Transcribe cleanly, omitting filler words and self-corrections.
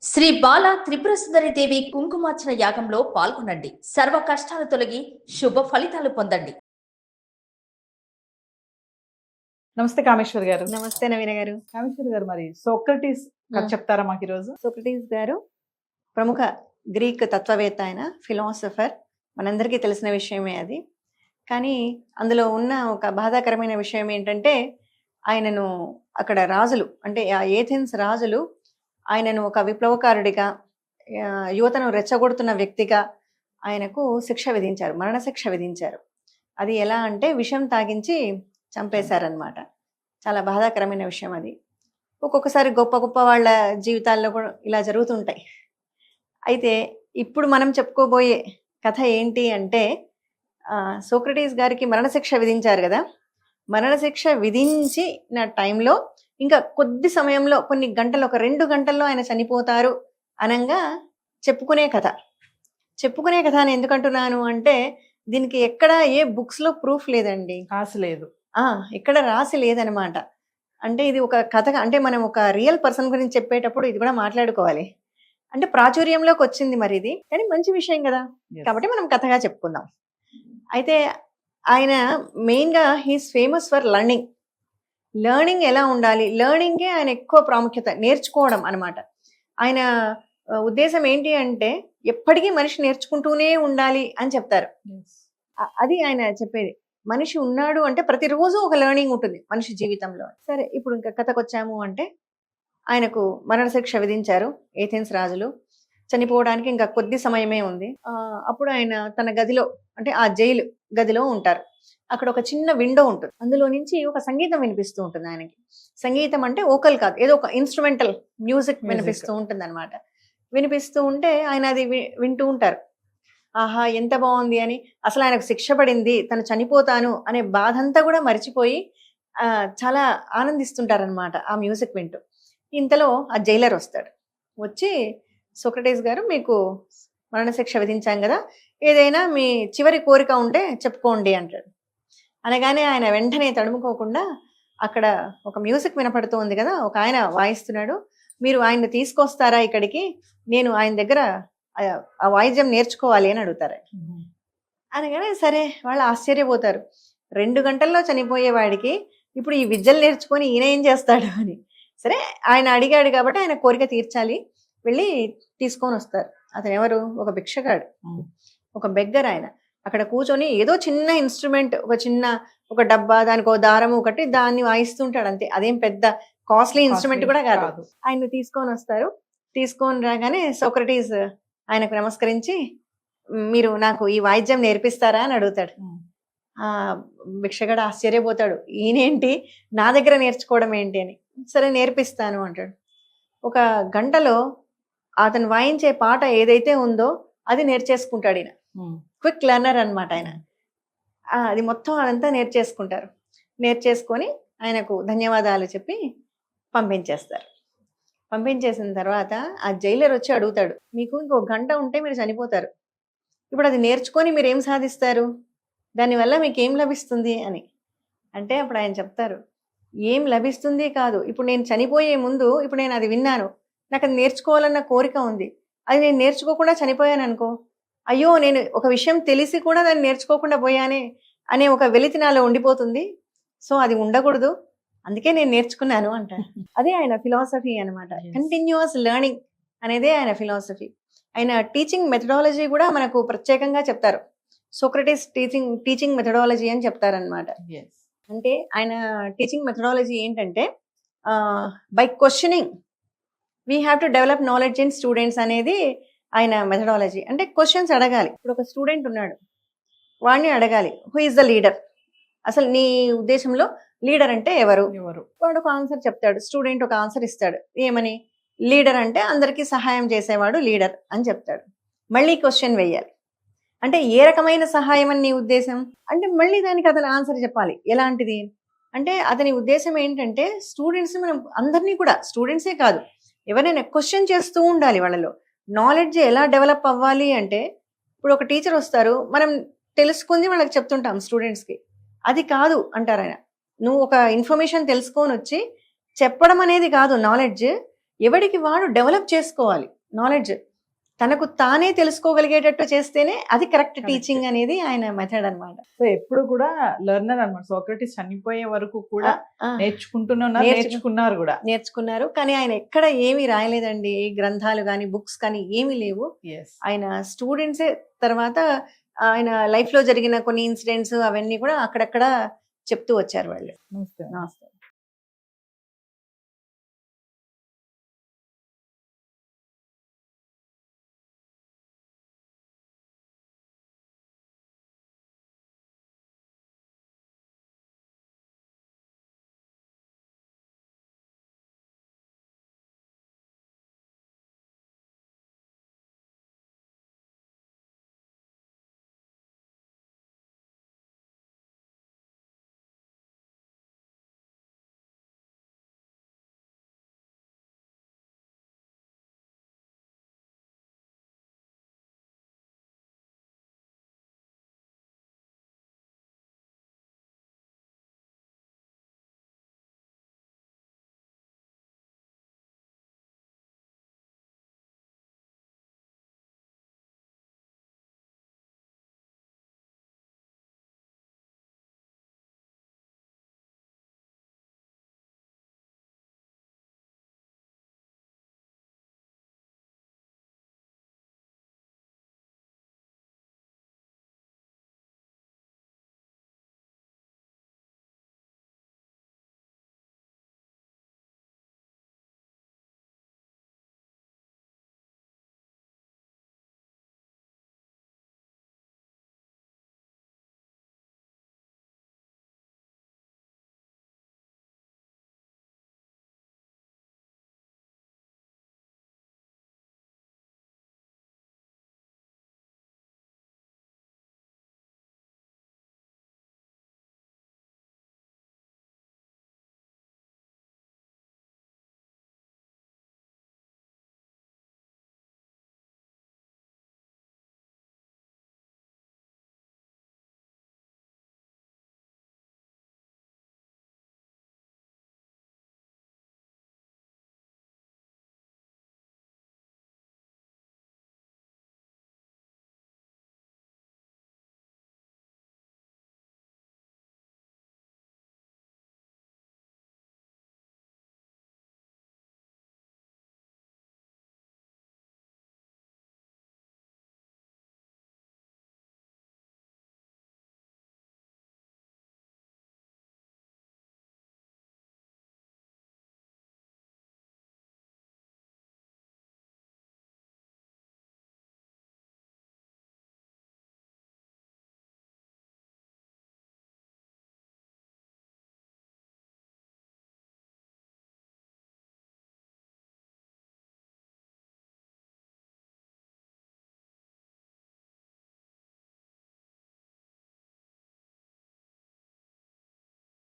శ్రీ బాల త్రిపుర సుందరి దేవి కుంకుమార్చన యాగంలో పాల్గొనండి. సర్వ కష్టాలు తొలగి శుభ ఫలితాలు పొందండి. నమస్తే కామేశ్వర్ గారు. నమస్తే నవీన గారు. కామేశ్వర్ గారు, మరి సోక్రటీస్ కథ చెప్తారా మాకు ఈరోజు? సోక్రటీస్ గారు ప్రముఖ గ్రీక్ తత్వవేత్త, ఆయన ఫిలాసఫర్, మనందరికీ తెలిసిన విషయమే అది. కానీ అందులో ఉన్న ఒక బాధాకరమైన విషయం ఏంటంటే, ఆయనను అక్కడ రాజులు, అంటే ఆ ఏథెన్స్ రాజులు ఆయనను ఒక విప్లవకారుడిగా, యువతను రెచ్చగొడుతున్న వ్యక్తిగా ఆయనకు శిక్ష విధించారు, మరణశిక్ష విధించారు. అది ఎలా అంటే విషం తాగించి చంపేశారనమాట. చాలా బాధాకరమైన విషయం అది. ఒక్కొక్కసారి గొప్ప గొప్ప వాళ్ళ జీవితాల్లో కూడా ఇలా జరుగుతుంటాయి. అయితే ఇప్పుడు మనం చెప్పుకోబోయే కథ ఏంటి అంటే, సోక్రటీస్ గారికి మరణశిక్ష విధించారు కదా. మరణశిక్ష విధించిన టైంలో ఇంకా కొద్ది సమయంలో, కొన్ని గంటలు, ఒక 2 గంటల్లో ఆయన చనిపోతారు అనంగా చెప్పుకునే కథ. చెప్పుకునే కథ అని ఎందుకంటున్నాను అంటే, దీనికి ఎక్కడ ఏ బుక్స్లో ప్రూఫ్ లేదండి, ఆశ లేదు. ఇక్కడ రాసి లేదనమాట. అంటే ఇది ఒక కథగా, అంటే మనం ఒక రియల్ పర్సన్ గురించి చెప్పేటప్పుడు ఇది కూడా మాట్లాడుకోవాలి. అంటే ప్రాచుర్యంలోకి వచ్చింది మరి ఇది, కానీ మంచి విషయం కదా, కాబట్టి మనం కథగా చెప్పుకుందాం. అయితే ఆయన మెయిన్గా హీస్ ఫేమస్ ఫర్ లెర్నింగ్ ఎలా ఉండాలి, లెర్నింగే ఆయన ఎక్కువ ప్రాముఖ్యత, నేర్చుకోవడం అనమాట. ఆయన ఉద్దేశం ఏంటి అంటే, ఎప్పటికీ మనిషి నేర్చుకుంటూనే ఉండాలి అని చెప్తారు. అది ఆయన చెప్పేది. మనిషి ఉన్నాడు అంటే ప్రతిరోజు ఒక లెర్నింగ్ ఉంటుంది మనిషి జీవితంలో. సరే, ఇప్పుడు ఇంకా కథకు వచ్చాము అంటే, ఆయనకు మరణశిక్ష విధించారు ఏథెన్స్ రాజులు. చనిపోవడానికి ఇంకా కొద్ది సమయమే ఉంది. అప్పుడు ఆయన తన గదిలో, అంటే ఆ జైలు గదిలో ఉంటారు. అక్కడ ఒక చిన్న విండో ఉంటుంది, అందులో నుంచి ఒక సంగీతం వినిపిస్తూ ఉంటుంది ఆయనకి. సంగీతం అంటే ఓకల్ కాదు, ఏదో ఒక ఇన్స్ట్రుమెంటల్ మ్యూజిక్ వినిపిస్తూ ఉంటుంది అనమాట. వినిపిస్తూ ఉంటే ఆయన అది వింటూ ఉంటారు. ఆహా, ఎంత బాగుంది అని. అసలు ఆయనకు శిక్ష పడింది, తను చనిపోతాను అనే బాధ అంతా కూడా మర్చిపోయి చాలా ఆనందిస్తుంటారనమాట ఆ మ్యూజిక్ వింటూ. ఇంతలో ఆ జైలర్ వస్తాడు. వచ్చి, సోక్రటీస్ గారు, మీకు మరణశిక్ష విధించాం కదా, ఏదైనా మీ చివరి కోరిక ఉంటే చెప్పుకోండి అంటాడు. అనగానే ఆయన వెంటనే తడుముకోకుండా, అక్కడ ఒక మ్యూజిక్ వినపడుతూ ఉంది కదా, ఒక ఆయన వాయిస్తున్నాడు, మీరు ఆయన్ని తీసుకొస్తారా ఇక్కడికి, నేను ఆయన దగ్గర ఆ వాయిద్యం నేర్చుకోవాలి అని అడుగుతారు. అనగానే సరే, వాళ్ళు ఆశ్చర్యపోతారు. 2 గంటల్లో చనిపోయేవాడికి ఇప్పుడు ఈ విద్యలు నేర్చుకొని ఈయన ఏం చేస్తాడు అని. సరే, ఆయన అడిగాడు కాబట్టి ఆయన కోరిక తీర్చాలి, వెళ్ళి తీసుకొని వస్తారు. అతను ఎవరు? ఒక భిక్షగాడు, ఒక బెగ్గర్. ఆయన అక్కడ కూర్చొని ఏదో చిన్న ఇన్స్ట్రుమెంట్, ఒక డబ్బా, దానికి ఒక దారం ఒకటి, దాన్ని వాయిస్తుంటాడు అంతే. అదేం పెద్ద కాస్ట్లీ ఇన్స్ట్రుమెంట్ కూడా కాదు. ఆయన తీసుకొని వస్తారు. తీసుకొని రాగానే సోక్రటీస్ ఆయనకు నమస్కరించి, మీరు నాకు ఈ వాయిద్యం నేర్పిస్తారా అని అడుగుతాడు. ఆ భిక్షగాడు ఆశ్చర్యపోతాడు, ఈయనేంటి నా దగ్గర నేర్చుకోవడం ఏంటి అని. సరే, నేర్పిస్తాను అంటాడు. ఒక గంటలో అతను వాయించే పాట ఏదైతే ఉందో అది నేర్చేసుకుంటాడు ఈయన. క్విక్ లెర్నర్ అనమాట ఆయన. అది మొత్తం అదంతా నేర్చేసుకుంటారు. నేర్చేసుకొని ఆయనకు ధన్యవాదాలు చెప్పి పంపించేస్తారు. పంపించేసిన తర్వాత ఆ జైలర్ వచ్చి అడుగుతాడు, మీకు ఇంకో గంట ఉంటే మీరు చనిపోతారు, ఇప్పుడు అది నేర్చుకొని మీరు ఏం సాధిస్తారు, దానివల్ల మీకు ఏం లభిస్తుంది అని. అంటే అప్పుడు ఆయన చెప్తారు, ఏం లభిస్తుంది కాదు, ఇప్పుడు నేను చనిపోయే ముందు, ఇప్పుడు నేను అది విన్నాను, నాకు అది నేర్చుకోవాలన్న కోరిక ఉంది, అది నేను నేర్చుకోకుండా చనిపోయాను అనుకో, అయ్యో నేను ఒక విషయం తెలిసి కూడా దాన్ని నేర్చుకోకుండా పోయానే అనే ఒక వెలితి నాలో ఉండిపోతుంది, సో అది ఉండకూడదు, అందుకే నేను నేర్చుకున్నాను అంటారు. అదే ఆయన ఫిలాసఫీ అనమాట. కంటిన్యూస్ లెర్నింగ్ అనేదే ఆయన ఫిలాసఫీ. ఆయన టీచింగ్ మెథడాలజీ కూడా మనకు ప్రత్యేకంగా చెప్తారు. సోక్రటీస్ టీచింగ్ మెథడాలజీ అని చెప్తారనమాట. అంటే ఆయన టీచింగ్ మెథడాలజీ ఏంటంటే, by questioning we have to develop knowledge in students అనేది ఆయన మెథడాలజీ. అంటే క్వశ్చన్స్ అడగాలి. ఇప్పుడు ఒక స్టూడెంట్ ఉన్నాడు, వాడిని అడగాలి, హూ ఈజ్ ద లీడర్, అసలు నీ ఉద్దేశంలో లీడర్ అంటే ఎవరు. వాడు ఒక ఆన్సర్ చెప్తాడు, స్టూడెంట్ ఒక ఆన్సర్ ఇస్తాడు, ఏమని, లీడర్ అంటే అందరికీ సహాయం చేసేవాడు లీడర్ అని చెప్తాడు. మళ్ళీ క్వశ్చన్ వేయాలి, అంటే ఏ రకమైన సహాయం అని నీ ఉద్దేశం అంటే, మళ్ళీ దానికి అతను ఆన్సర్ చెప్పాలి, ఎలాంటిది అంటే. అతని ఉద్దేశం ఏంటంటే, స్టూడెంట్స్, మనం అందరినీ కూడా, స్టూడెంట్సే కాదు ఎవరైనా క్వశ్చన్ చేస్తూ ఉండాలి. వాళ్ళలో నాలెడ్జ్ ఎలా డెవలప్ అవ్వాలి అంటే, ఇప్పుడు ఒక టీచర్ వస్తారు, మనం తెలుసుకుంది వాళ్ళకి చెప్తుంటాం స్టూడెంట్స్కి, అది కాదు అంటారు ఆయన. నువ్వు ఒక ఇన్ఫర్మేషన్ తెలుసుకొని వచ్చి చెప్పడం అనేది కాదు నాలెడ్జ్, ఎవడికి వాడు డెవలప్ చేసుకోవాలి నాలెడ్జ్, తనకు తానే తెలుసుకోగలిగేటట్టు చేస్తేనే అది కరెక్ట్ Correct. టీచింగ్ అనేది ఆయన మెథడ్ అన్నమాట. సో ఎప్పుడు కూడా లెర్నర్ అన్నమాట. సోక్రటీస్ చనిపోయే వరకు కూడా ఆ, నేర్చుకుంటూనే ఉన్నారు, నేర్చుకున్నారు కూడా. నేర్చుకున్నారు. కానీ ఆయన ఎక్కడ ఏమీ రాయలేదండి, గ్రంథాలు కానీ బుక్స్ కానీ ఏమీ లేవు. ఎస్ ఆయన స్టూడెంట్సే తర్వాత ఆయన లైఫ్ లో జరిగిన కొన్ని ఇన్సిడెంట్స్ అవన్నీ కూడా అక్కడక్కడ చెప్తూ వచ్చారు వాళ్ళు. నమస్తే. నమస్తే.